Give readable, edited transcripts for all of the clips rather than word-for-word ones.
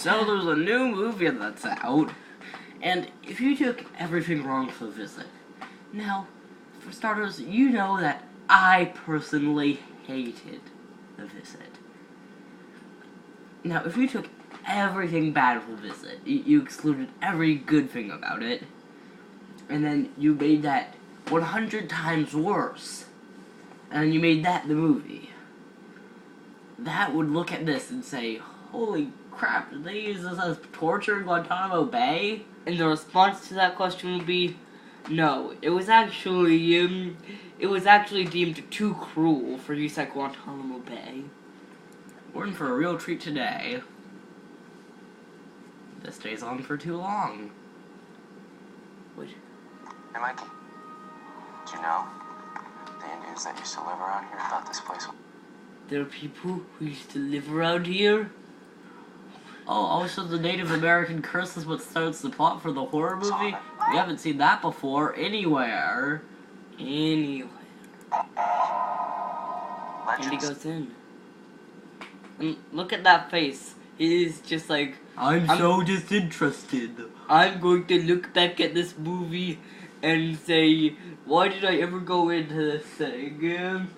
So there's a new movie that's out, and if you took everything wrong for the visit, now, for starters, you know that I personally hated the visit. Now, if you took everything bad for the visit, you excluded every good thing about it, and then you made that 100 times worse, and you made that the movie, that would look at this and say, holy crap, did they use this as torture in Guantanamo Bay? And the response to that question would be, no, it was actually deemed too cruel for use at Guantanamo Bay. We're in for a real treat today. This stays on for too long. What? Hey, Mikey. Did you know the Indians that used to live around here thought this place was... There are people who used to live around here? Oh, also the Native American curse is what starts the plot for the horror movie? We haven't seen that before anywhere. Anywhere. And he Legends. goes in. And look at that face. He's just like, I'm so disinterested. I'm going to look back at this movie and say, why did I ever go into this thing?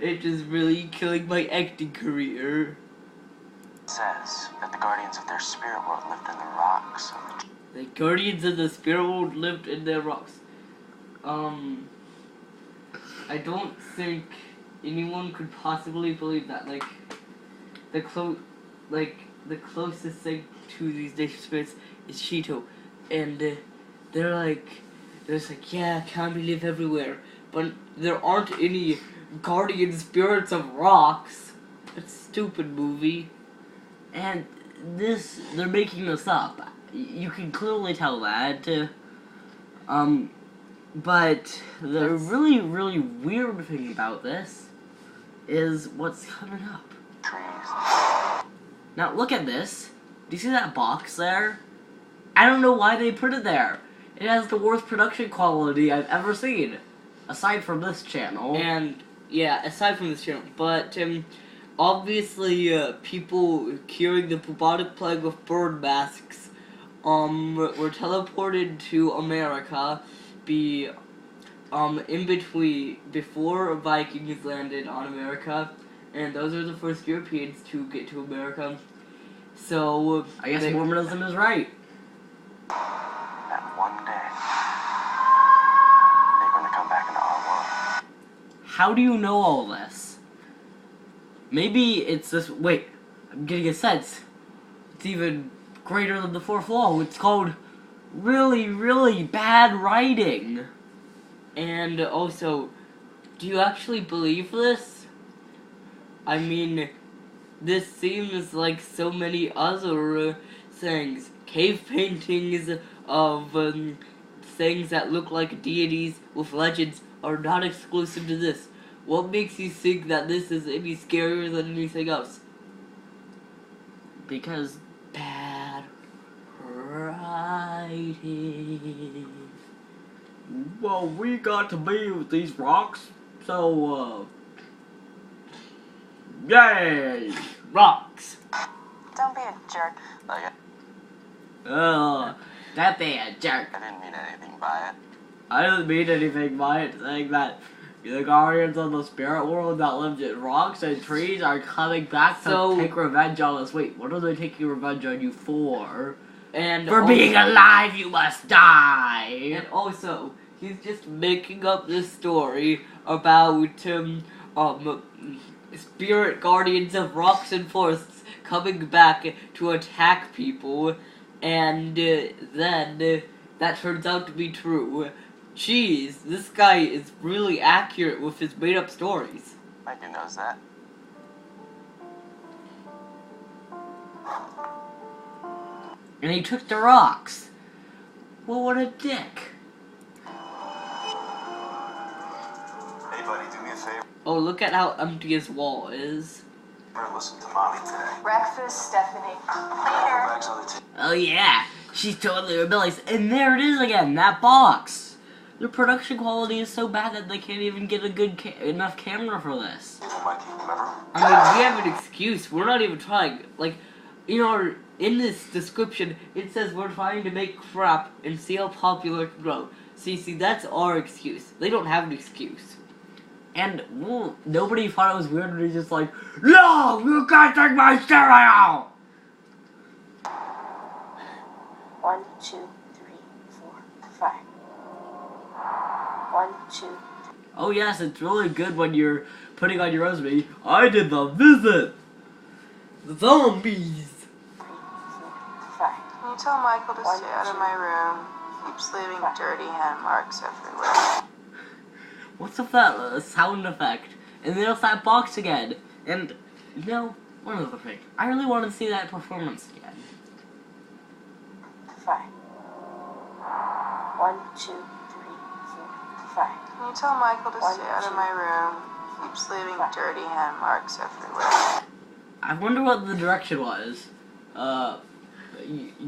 It is really killing my acting career. Says that the guardians of their spirit world lived in the rocks. The guardians of the spirit world lived in their rocks. I don't think anyone could possibly believe that. Like, the closest thing to these native spirits is Cheeto, and they're just like, yeah, Kami live everywhere, but there aren't any guardian spirits of rocks. That's a stupid movie. And they're making this up. You can clearly tell that. But the really, really weird thing about this is what's coming up. Trees. Now, look at this. Do you see that box there? I don't know why they put it there. It has the worst production quality I've ever seen. Aside from this channel. And, yeah, aside from this channel, but, obviously, people curing the bubonic plague with bird masks, were teleported to America, in between, before Vikings landed on America, and those are the first Europeans to get to America. So, I guess Mormonism is right. That one day, they're going to come back into our world. How do you know all this? Maybe it's this. Wait, I'm getting a sense. It's even greater than the fourth law. It's called really, really bad writing. and also, do you actually believe this? I mean, this seems like so many other things. Cave paintings of things that look like deities with legends are not exclusive to this. What makes you think that this is any scarier than anything else? Because bad writing. Well, we got to be with these rocks, so, yay! Rocks! Don't be a jerk. Like, That be a jerk. I didn't mean anything by it. I didn't mean anything by it, saying that the guardians of the spirit world that lived in rocks and trees are coming back to take revenge on us. Wait, what are they taking revenge on you for? And For being alive, you must die! And also, he's just making up this story about, spirit guardians of rocks and forests coming back to attack people, and then that turns out to be true. Jeez, this guy is really accurate with his made-up stories. Mikey knows that. And he took the rocks. Well, what a dick. Hey, buddy, do me a favor. Oh, look at how empty his wall is. Listen to Mommy today. Breakfast, Stephanie. Later. Bags on the table. Oh yeah, she's totally rebellious. And there it is again, that box. The production quality is so bad that they can't even get a good enough camera for this. Mikey, remember? I mean, we have an excuse. We're not even trying. Like, in our in this description, it says we're trying to make crap and see how popular it can grow. See, that's our excuse. They don't have an excuse. And well, nobody thought it was weird when he's just like, no, you can't take my cereal! 1, 2, 3, 4, 5. 1, 2, 3. Oh yes, it's really good when you're putting on your resume, I did the visit! The zombies! 3, 4, 5. Can you tell Michael to stay out of my room? Keeps leaving dirty hand marks everywhere. What's with that sound effect? And there's that box again. And, you know, one other thing. I really want to see that performance again. 5. 1, 2, 3, 4, 5. Can you tell Michael to stay out of my room? Keeps leaving dirty hand marks everywhere. I wonder what the direction was.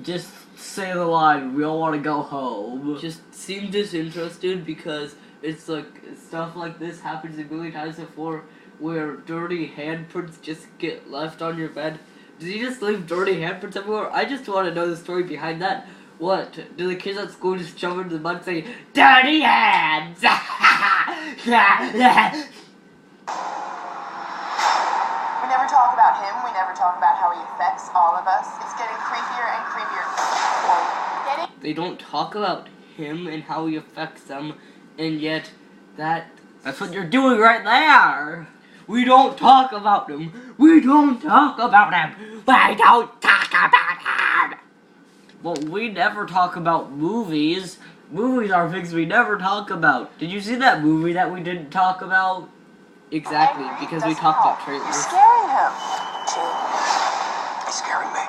Just say the line, we all want to go home. Just seem disinterested because it's like stuff like this happens a million times before where dirty handprints just get left on your bed. Did he just leave dirty handprints everywhere? I just want to know the story behind that. What? Do the kids at school just jump into the mud and say, dirty hands? We never talk about him. We never talk about how he affects all of us. It's getting creepier and creepier. They don't talk about him and how he affects them, and yet That's what you're doing right there! we don't talk about him. We don't talk about him. We don't talk about him. Well, we never talk about movies. Movies are things we never talk about. Did you see that movie that we didn't talk about? Exactly, because we talk about You're trailers. scaring him. 2, He's scaring me.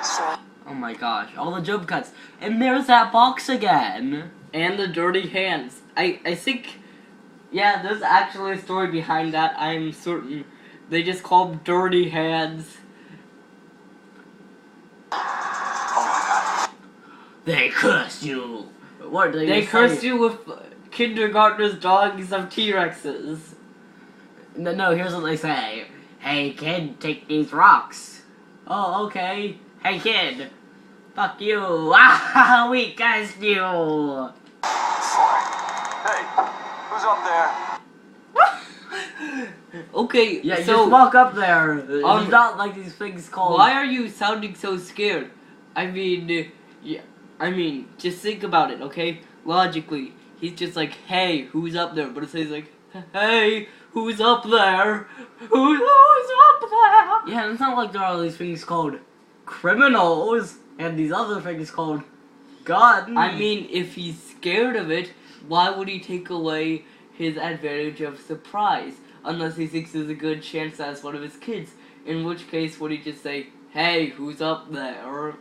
3. Oh my gosh, all the jump cuts. And there's that box again. And the dirty hands. I think, yeah, there's actually a story behind that, I'm certain. They just call them dirty hands. Oh my god. They curse you. What did They say? curse you with kindergartners' dogs of T-Rexes. No, here's what they say. Hey kid, take these rocks. Oh, okay. Hey kid. Fuck you. Ah, we cursed you. 4. Hey, who's up there? Okay, Yeah, so just walk up there. It's Um, not like these things called. why are you sounding so scared? I mean, just think about it, okay? Logically, he's just like, hey, who's up there? But it says like, hey, who's up there? Who's up there? Yeah, it's not like there are these things called criminals and these other things called guns. I mean, if he's scared of it, why would he take away his advantage of surprise? Unless he thinks there's a good chance that's one of his kids. In which case, would he just say, hey, who's up there?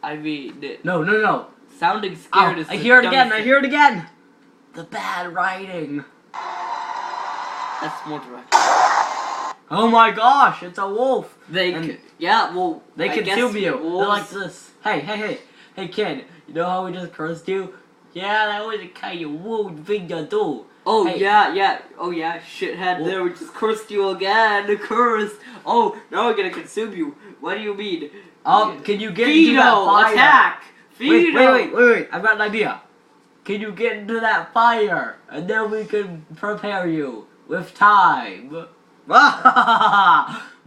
I mean, No. sounding scared Oh, is I the hear it dumbest again. I thing. hear it again. The bad writing. That's more direct. Oh my gosh, it's a wolf. They, And yeah, well, They I guess consume you. They're wolves- like this. Hey kid. You know how we just cursed you? Yeah, that was the kind of weird thing to do. Oh Hey. yeah, shithead. Well- There, we just cursed you again. Cursed. Oh, now we're gonna consume you. What do you mean? Can you get into that Fido, fire? attack! Fido. Wait. I've got an idea. Can you get into that fire? And then we can prepare you with time.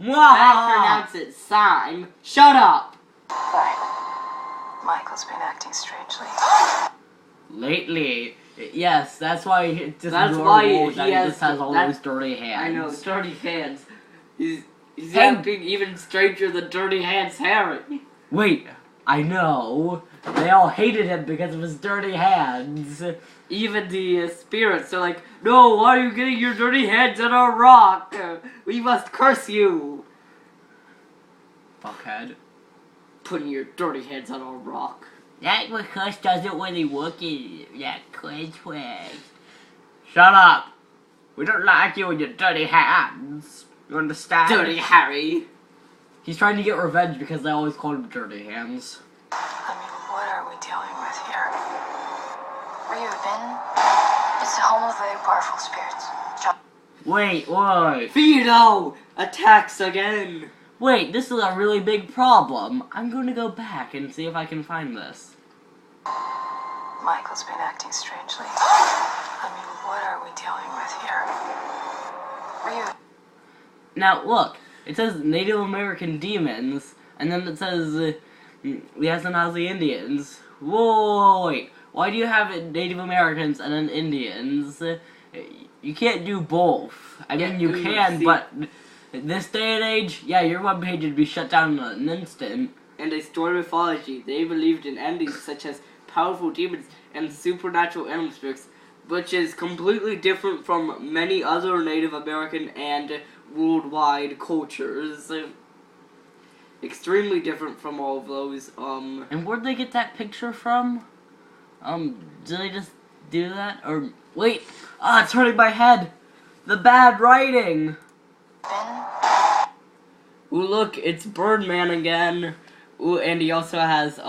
I pronounce it Sime. Shut up. 5. Michael's been acting strangely. Lately. Yes, that's why it's just That's normal why that he he has just has all that- those dirty hands. I know, dirty hands. He's Hey. acting even stranger than Dirty Hands Harry. Wait, I know. They all hated him because of his dirty hands. Even the spirits are like, no, why are you getting your dirty hands on our rock? We must curse you. Fuckhead. Putting your dirty hands on our rock. That because doesn't really work in that quiz way. Shut up! We don't like you and your dirty hands. You understand? Dirty Harry. He's trying to get revenge because they always called him dirty hands. I mean, what are we dealing with here? Where you've been? It's the home of very powerful spirits. Wait, what? Fido attacks again. Wait, this is a really big problem. I'm going to go back and see if I can find this. Michael's been acting strangely. I mean, what are we dealing with here? Ryu. Now, look. It says Native American demons, and then it says the Asanazi Indians. Whoa, wait. Why do you have Native Americans and then Indians? You can't do both. I mean, you can, but in this day and age, yeah, your webpage would be shut down in an instant. And a story mythology, they believed in endings such as powerful demons and supernatural animal spirits, which is completely different from many other Native American and worldwide cultures. Extremely different from all of those. And where'd they get that picture from? Did they just do that? Or, wait! Ah, it's hurting my head! The bad writing! Ooh, look, it's Birdman again. Ooh, and he also has,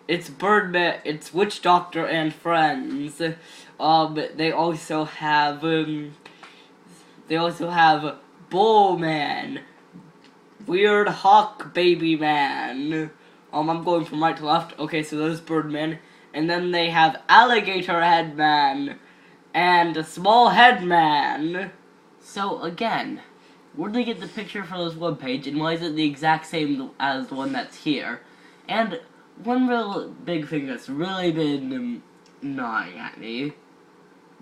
it's Birdman, it's Witch Doctor and Friends. They also have Bullman, Weird Hawk Baby Man. I'm going from right to left. Okay, so there's Birdman. And then they have Alligator Head Man and Small Head Man. So, again, where'd they get the picture for this webpage, and why is it the exact same as the one that's here? And one real big thing that's really been gnawing at me,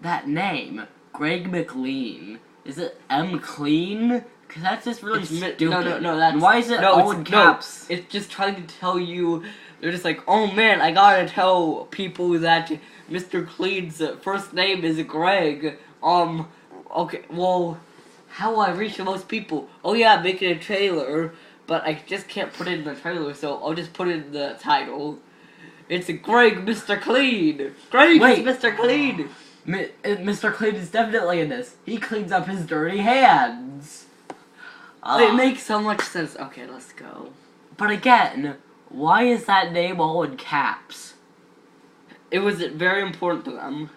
that name, Greg McLean. Is it M. Clean? Because that's just really stupid. No, that's... And why is it all in caps? No, it's just trying to tell you, they're just like, oh man, I gotta tell people that Mr. Clean's first name is Greg. Okay, well, how will I reach the most people? Oh yeah, I'm making a trailer, but I just can't put it in the trailer, so I'll just put it in the title. It's Greg Mr. Clean! Greg Wait. is Mr. Clean! Mr. Clean is definitely in this. He cleans up his dirty hands. It makes so much sense. Okay, let's go. But again, why is that name all in caps? It was very important to them.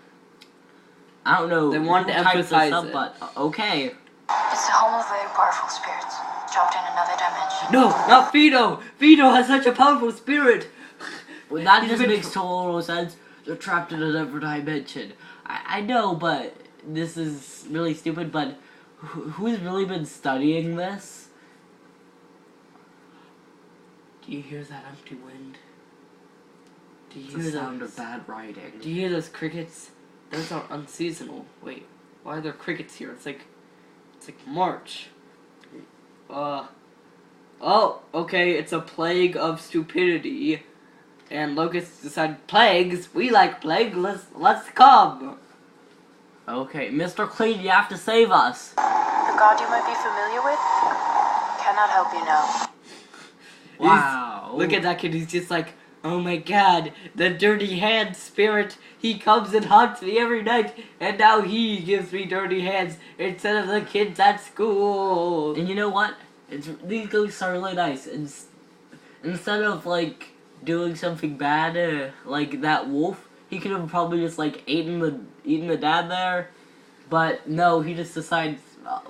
I don't know. They wanted to who typed emphasize this up, it. But okay. It's the home of very powerful spirits, trapped in another dimension. No, not Fido! Fido has such a powerful spirit! Well, that He's just been makes total sense. They're trapped in a different dimension. I know, but this is really stupid, but who's really been studying this? Do you hear that empty wind? Do you It's the hear sound of those? bad writing. Do you hear those crickets? Those are unseasonal. Wait, why are there crickets here? It's like March. Oh, okay, it's a plague of stupidity. And Locust decided, plagues? We like plague, let's come. Okay, Mr. Clean, you have to save us. The god you might be familiar with cannot help you now. Wow. Look at that kid, he's just like, oh my god, the dirty hand spirit, he comes and haunts me every night, and now he gives me dirty hands instead of the kids at school. And you know what? These ghosts are really nice. Instead of, like, doing something bad, like that wolf, he could have probably just, like, eaten the dad there. But no, he just decides,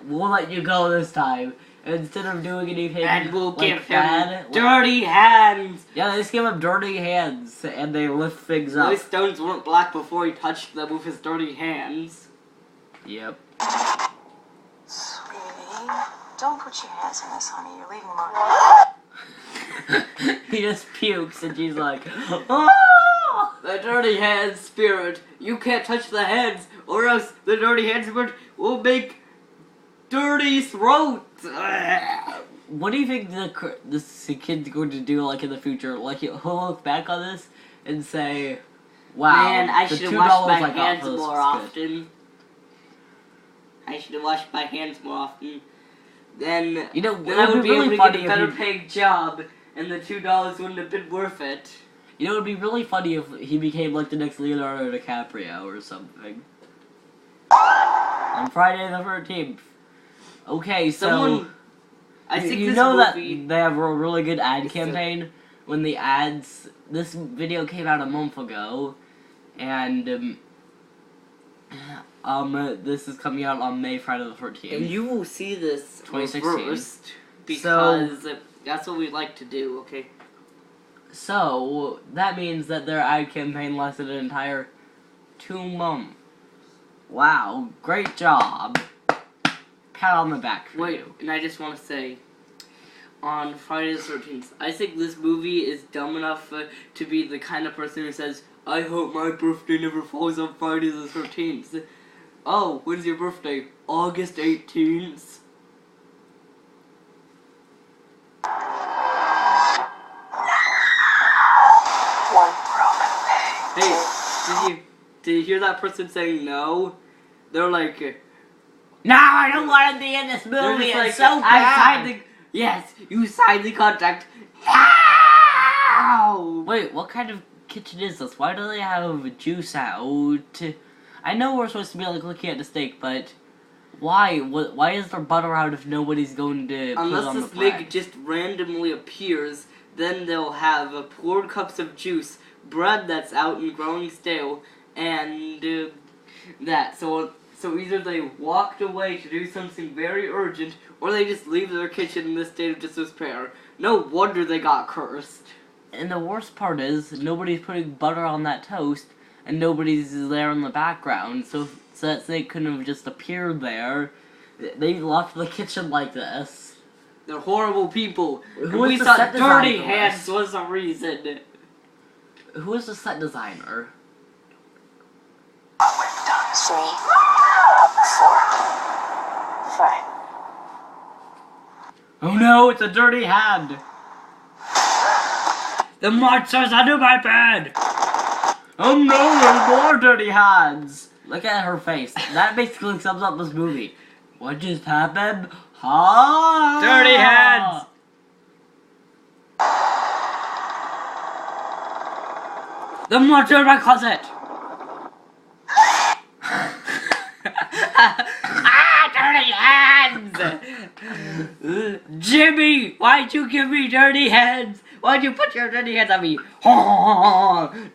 we'll let you go this time. And instead of doing anything And we'll like give bad, him dirty hands. yeah, they just give him dirty hands, and they lift things up. Those stones weren't black before he touched them with his dirty hands. Yep. Sweetie, don't put your hands in this, honey. You're leaving marks. He just pukes, and she's like, oh! The dirty hands spirit, you can't touch the hands, or else the dirty hands spirit will make dirty throats. What do you think this kid's going to do, like, in the future? Like, he'll look back on this and say, wow, Man, I the should have $2 washed my I got hands for this more was good. often. I should have washed my hands more often. Then, You know, then it I would would be be really able to funny get a if better he, paying job, and the $2 wouldn't have been worth it. you know, it would be really funny if he became, like, the next Leonardo DiCaprio or something. On Friday the 13th. Okay, so... Someone, I think you this know movie, that they have a really good ad It's a- campaign when the ads. This video came out a month ago, and this is coming out on Friday the 13th. and you will see this 2016. reversed. Because that's what we like to do, okay? So, that means that their ad campaign lasted an entire 2 months. Wow, great job. Pat on the back for Wait, you. and I just want to say, on Friday the 13th, I think this movie is dumb enough to be the kind of person who says, I hope my birthday never falls on Friday the 13th. Oh, when's your birthday? August 18th? One broken pig. Hey, did you hear that person saying no? They're like, No, I don't want to be in this they're movie. just It's like, so I bad. signed the, yes, you signed the contract. Ow! Wait, what kind of kitchen is this? Why do they have juice out? I know we're supposed to be like looking at the steak, but why? Why is there butter out if nobody's going to put it Unless on this the bread? nig just randomly appears, then they'll have poured cups of juice, bread that's out and growing stale, and that. So either they walked away to do something very urgent, or they just leave their kitchen in this state of despair. No wonder they got cursed. And the worst part is, nobody's putting butter on that toast, and nobody's there in the background, so that they couldn't have just appeared there. They left the kitchen like this. They're horrible people. Who And is we the thought set dirty designer? hands was the reason. Who is the set designer? What we've done. 3, 4, 5. Oh no, it's a dirty hand! The monster's under my bed. Oh no, there's more dirty hands! Look at her face. That basically sums up this movie. What just happened? Ha! Dirty hands! The monster in my closet. Dirty hands! Jimmy, why'd you give me dirty hands? Why'd you put your dirty hands on me?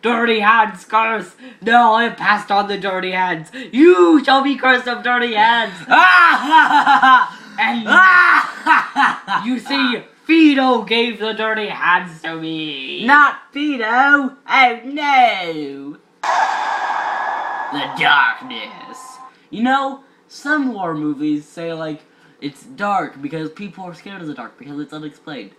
Dirty hands curse! No, I passed on the dirty hands. You shall be cursed of dirty hands. And you see, Fido gave the dirty hands to me. Not Fido! Oh no! The darkness. You know, some horror movies say like it's dark because people are scared of the dark because it's unexplained.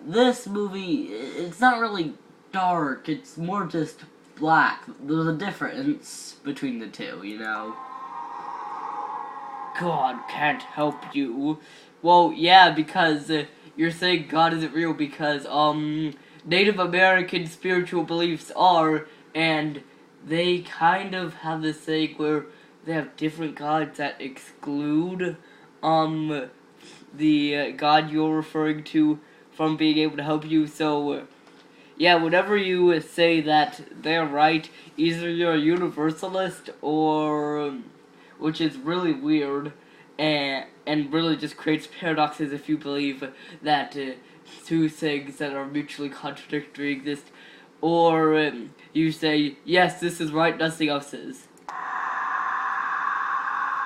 This movie, it's not really dark, it's more just black. There's a difference between the two, you know? God can't help you. Well, yeah, because you're saying God isn't real because Native American spiritual beliefs are, and they kind of have this thing where they have different gods that exclude the God you're referring to from being able to help you. So yeah, whenever you say that they're right, either you're a universalist or which is really weird, and really just creates paradoxes if you believe that two things that are mutually contradictory exist, or you say, yes, this is right, nothing else is.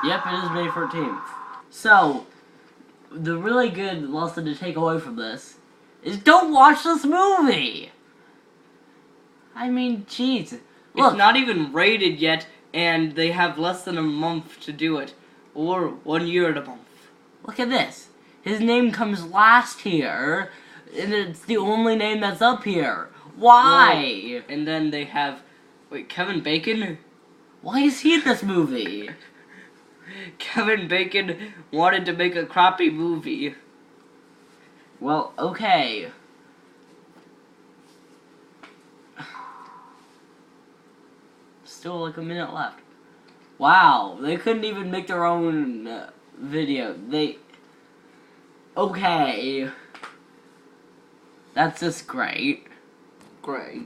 Yep, it is May 14th. So, the really good lesson to take away from this is don't watch this movie! I mean, jeez. Look, It's not even rated yet, and they have less than a month to do it. Or 1 year and a month. look at this. His name comes last here, and it's the only name that's up here. Why? And then they have... Wait, Kevin Bacon? Why is he in this movie? Kevin Bacon wanted to make a crappy movie. Well, okay. Still like a minute left. Wow, they couldn't even make their own video. Okay. That's just great. Great.